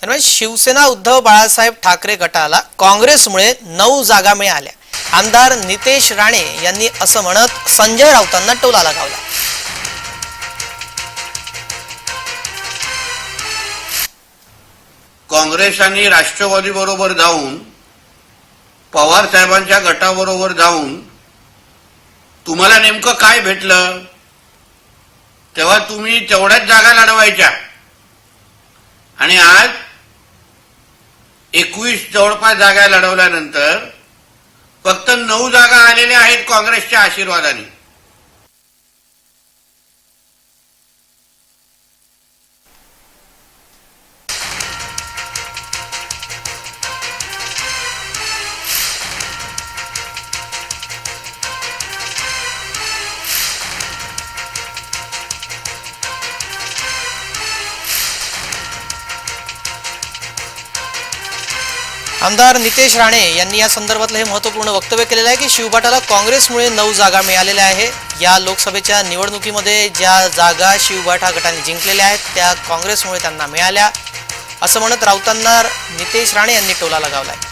दरम्यान शिवसेना उद्धव बाळासाहेब ठाकरे गटाला काँग्रेसमुळे 9 जागा मिळाल्या। आमदार नितेश राणे यांनी असं म्हणत संजय राऊतांना टोला लगावला। काँग्रेस आणि राष्ट्रवादी बरोबर जाऊन पवार साहेबांच्या गटाबरोबर जाऊन तुम्हाला नेमकं काय भेटलं? तेव्हा तुम्ही तेवढ्याच जागा लढवायच्या आणि आज 21 जवळपास जागा लढवल्यानंतर फक्त 9 जागा आलेल्या आहेत काँग्रेसच्या आशीर्वादाने। आमदार नितेश राणे यांनी या संदर्भातलं हे महत्त्वपूर्ण वक्तव्य केलेलं आहे की शिवबाटाला काँग्रेसमुळे 9 जागा मिळालेल्या आहे। या लोकसभेच्या निवडणुकीमध्ये ज्या जागा शिवबाटा गटाने जिंकलेल्या आहेत त्या काँग्रेसमुळे त्यांना मिळाल्या, असं म्हणत राऊतांना नितेश राणे यांनी टोला लगावलाय।